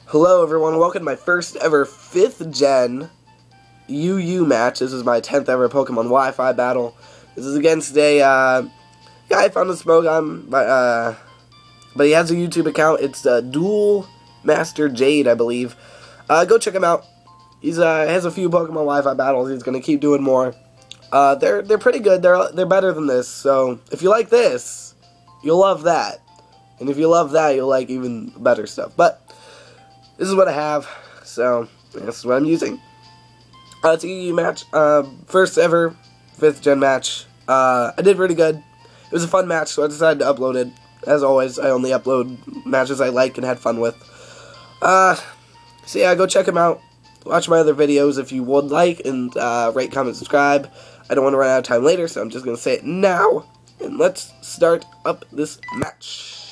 Hello everyone, welcome to my first ever 5th gen UU match. This is my 10th ever Pokemon Wi-Fi battle. This is against a guy I found a smoke on, but he has a YouTube account. It's Duelmasterjade, I believe. Go check him out. He's has a few Pokemon Wi-Fi battles. He's gonna keep doing more. They're pretty good. They're better than this. So if you like this, you'll love that, and if you love that, you'll like even better stuff. But this is what I have, so this is what I'm using. It's a UU match, first ever 5th gen match. I did pretty good. It was a fun match, so I decided to upload it. As always, I only upload matches I like and had fun with. So yeah, go check them out. Watch my other videos if you would like, and rate, comment, subscribe. I don't want to run out of time later, so I'm just going to say it now. And let's start up this match.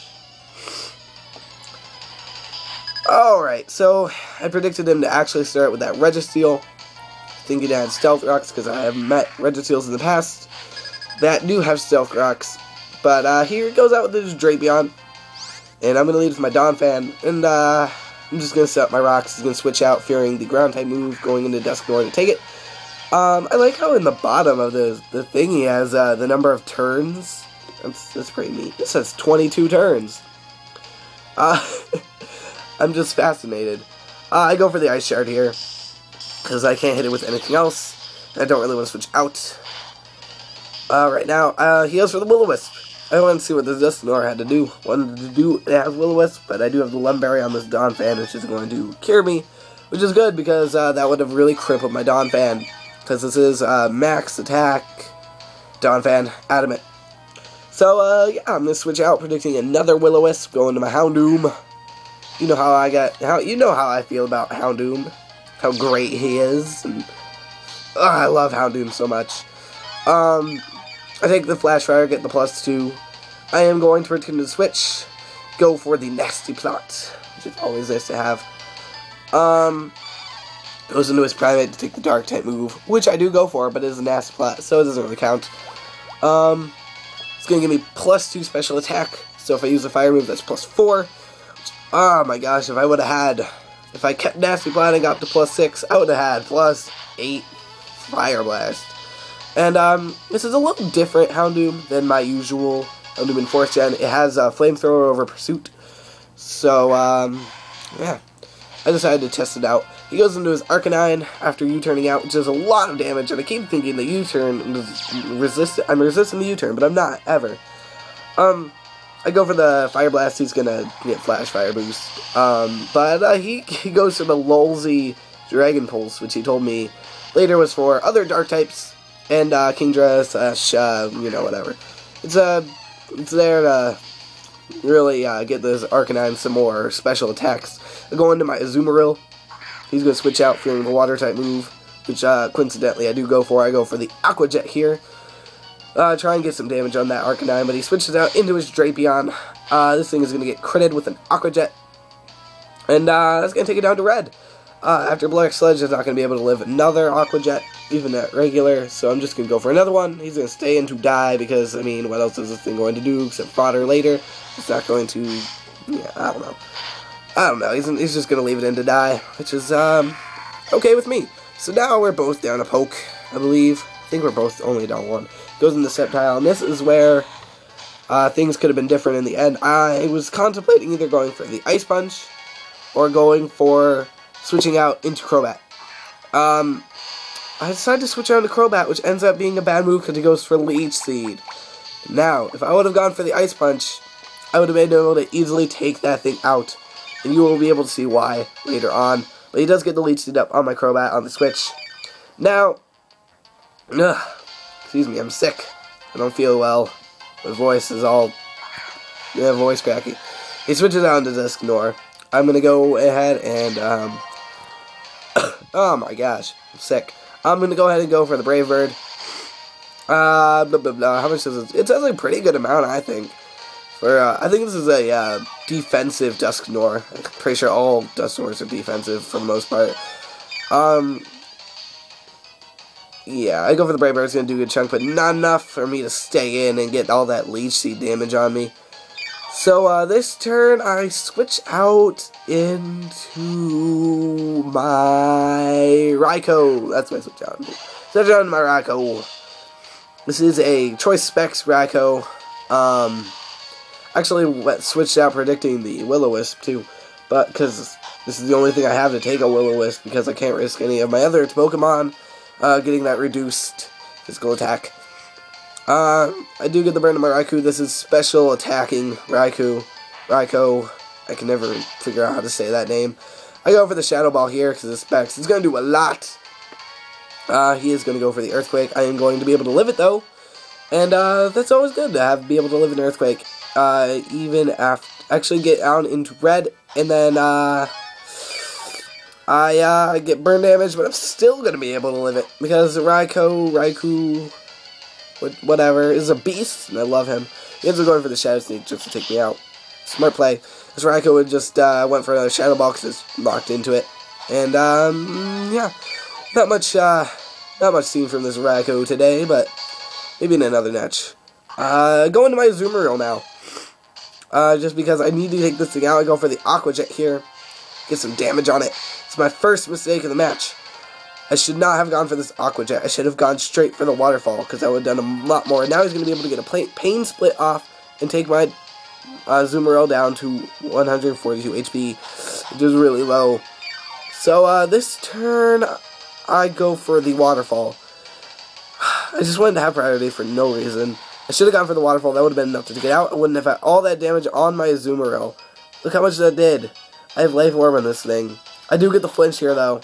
Alright, so I predicted him to actually start with that Registeel, thinking I had Stealth Rocks, because I have met Registeels in the past that do have Stealth Rocks. But here it goes out with this Drapion, and I'm going to lead with my Donphan, and I'm just going to set up my rocks. He's going to switch out, fearing the Ground-type move, going into Dusknoir to take it. I like how in the bottom of the thing he has the number of turns. That's pretty neat. It says 22 turns. I'm just fascinated. I go for the Ice Shard here, because I can't hit it with anything else. I don't really want to switch out. Right now, he goes for the Will-O-Wisp. I wanted to see what this Dusknoir had to do. Wanted to do it has Will-O-Wisp, but I do have the Lumberry on this Donphan, which is going to cure me, which is good, because that would have really crippled my Donphan, because this is max attack Donphan, Adamant. So, yeah, I'm going to switch out, predicting another Will-O-Wisp, going to my Houndoom. You know how I feel about Houndoom, how great he is, and I love Houndoom so much. I take the Flash Fire, get the +2. I am going to pretend to switch, go for the Nasty Plot, which is always nice to have. Goes into his Primate to take the Dark type move, which I do go for, but it is a Nasty Plot, so it doesn't really count. It's going to give me +2 special attack, so if I use a Fire move, that's +4. Oh my gosh, if I kept Nasty Plot and got to +6, I would have had +8 Fire Blast. And, this is a little different Houndoom than my usual Houndoom in 4th gen. It has a Flamethrower over Pursuit. So, yeah. I decided to test it out. He goes into his Arcanine after U-turning out, which does a lot of damage, and I keep thinking the U-turn was resistant. I'm resisting the U-turn, but I'm not, ever. I go for the Fire Blast. He's gonna get Flash Fire Boost. But he goes for the Lulzy Dragon Pulse, which he told me later was for other Dark types, and Kingdra / you know, whatever. It's there to really get this Arcanine some more special attacks. I go into my Azumarill. He's gonna switch out, fearing the Water type move, which coincidentally I do go for. I go for the Aqua Jet here. Try and get some damage on that Arcanine, but he switches out into his Drapion. This thing is going to get critted with an Aqua Jet, and that's going to take it down to red. After Black Sledge, is not going to be able to live another Aqua Jet, even at regular, so I'm just going to go for another one. He's going to stay in to die, because, I mean, what else is this thing going to do except fodder later? It's not going to, yeah, I don't know. He's just going to leave it in to die, which is, okay with me. So now we're both down a poke, I believe. I think we're both only down one. Goes into Sceptile, and this is where things could have been different in the end. I was contemplating either going for the Ice Punch or going for switching out into Crobat. I decided to switch out into Crobat, which ends up being a bad move because he goes for Leech Seed. Now, if I would have gone for the Ice Punch, I would have been able to easily take that thing out, and you will be able to see why later on. But he does get the Leech Seed up on my Crobat on the switch. Now, excuse me, I'm sick. I don't feel well. My voice is all, voice cracky. He switches out into Dusknoir. I'm gonna go ahead and, oh my gosh, I'm sick. I'm gonna go ahead and go for the Brave Bird. How much is it? It's a pretty good amount, I think. I think this is a, defensive Dusknoir. I'm pretty sure all Dusknoirs are defensive for the most part. Yeah, I go for the Brave Bird. It's going to do a good chunk, but not enough for me to stay in and get all that Leech Seed damage on me. So, this turn, I switch out into my Raikou. That's what I switch out into. Switch out into my Raikou. This is a Choice Specs Raikou. Actually, switched out predicting the Will-O-Wisp, too. But, because this is the only thing I have to take a Will-O-Wisp, because I can't risk any of my other Pokemon getting that reduced physical attack. I do get the burn to my Raikou. This is special attacking Raikou. I can never figure out how to say that name. I go for the Shadow Ball here because it's specs. It's going to do a lot. He is going to go for the Earthquake. I am going to be able to live it though. And that's always good to be able to live an Earthquake. Even after actually get down into red. And then I get burn damage, but I'm still going to be able to live it. Because Raikou, whatever, is a beast, and I love him. He ends up going for the Shadow Sneak just to take me out. Smart play. This Raikou would just went for another Shadow Ball because it's locked into it. And, yeah. Not much seen from this Raikou today, but maybe in another match. Going to my Azumarill now. Just because I need to take this thing out, I go for the Aqua Jet here. Get some damage on it. It's my first mistake of the match. I should not have gone for this Aqua Jet. I should have gone straight for the Waterfall, because I would have done a lot more. And now he's going to be able to get a Pain Split off and take my Azumarill down to 142 HP, which is really low. So, this turn, I go for the Waterfall. I just wanted to have priority for no reason. I should have gone for the Waterfall. That would have been enough to get out. I wouldn't have had all that damage on my Azumarill. Look how much that did. I have Life Orb on this thing. I do get the flinch here, though,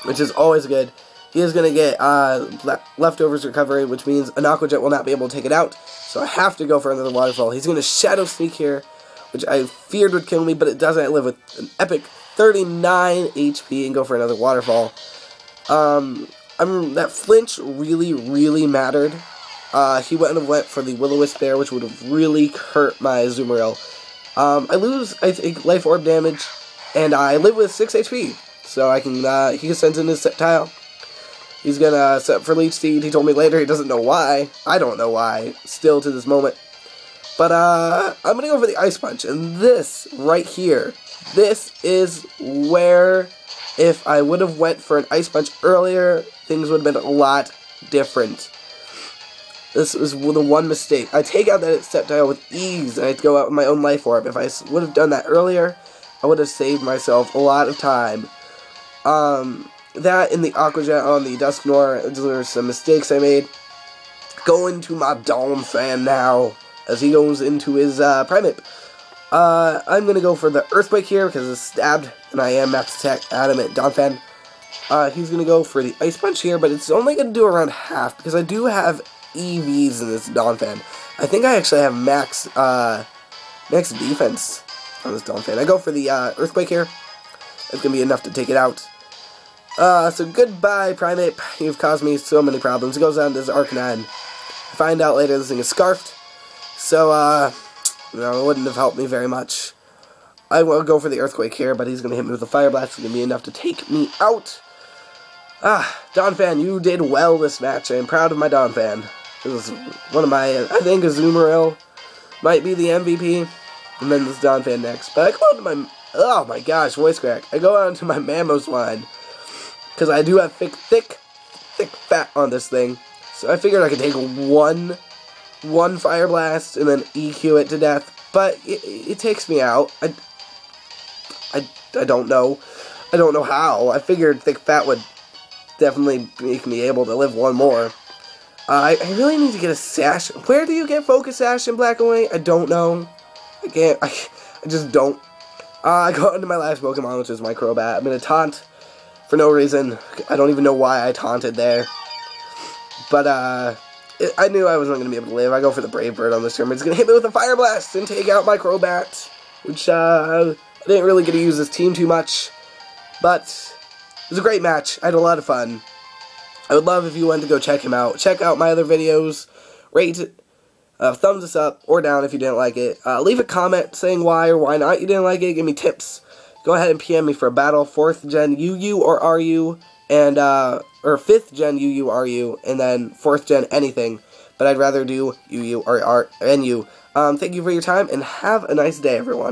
which is always good. He is going to get leftovers recovery, which means an Aqua Jet will not be able to take it out. So I have to go for another Waterfall. He's going to Shadow Sneak here, which I feared would kill me, but it doesn't. I live with an epic 39 HP and go for another Waterfall. That flinch really, really mattered. He went for the Will-O-Wisp there, which would have really hurt my Azumarill. I lose, I think, Life Orb damage, and I live with 6 HP. So I can, he can send in his Sceptile. He's gonna set for Leech Seed. He told me later he doesn't know why. I don't know why, still to this moment. But, I'm gonna go for the Ice Punch, and this, right here, this is where, if I would have went for an Ice Punch earlier, things would have been a lot different. This was the one mistake. I take out that Sceptile with ease, and I go out with my own Life Orb. If I would have done that earlier, I would have saved myself a lot of time. That and the Aqua Jet on the Dusknoir, those are some mistakes I made. Going to my Donphan now, as he goes into his Primeape. I'm going to go for the Earthquake here, because it's stabbed, and I am max attack adamant Donphan. He's going to go for the Ice Punch here, but it's only going to do around half, because I do have EVs in this Donphan. I think I actually have max defense on this Donphan. I go for the Earthquake here. It's going to be enough to take it out. So goodbye, Primeape. You've caused me so many problems. It goes down to this Arcanine. I find out later this thing is scarfed. So, you know, it wouldn't have helped me very much. I will go for the Earthquake here, but he's going to hit me with a Fire Blast. It's going to be enough to take me out. Donphan, you did well this match. I am proud of my Donphan. This is one of my, I think Azumarill might be the MVP. And then this Donphan next. But I go on to my, oh my gosh, voice crack. I go on to my Mamoswine. Because I do have thick fat on this thing. So I figured I could take one Fire Blast and then EQ it to death. But it takes me out. I don't know. I don't know how. I figured thick fat would definitely make me able to live one more. I really need to get a Sash. Where do you get Focus Sash in Black and White? I don't know. I can't. I just don't. I go into my last Pokemon, which is my Crobat. I'm going to taunt for no reason. I don't even know why I taunted there. But, I knew I wasn't going to be able to live. I go for the Brave Bird on this turn. It's going to hit me with a Fire Blast and take out my Crobat. Which, I didn't really get to use this team too much. But, it was a great match. I had a lot of fun. I would love if you went to go check him out. Check out my other videos. Rate it. Thumbs us up or down if you didn't like it. Leave a comment saying why or why not you didn't like it. Give me tips. Go ahead and PM me for a battle. 4th gen UU or RU. And, or 5th gen UU RU. And then 4th gen anything. But I'd rather do UU or NU. Thank you for your time, and have a nice day, everyone.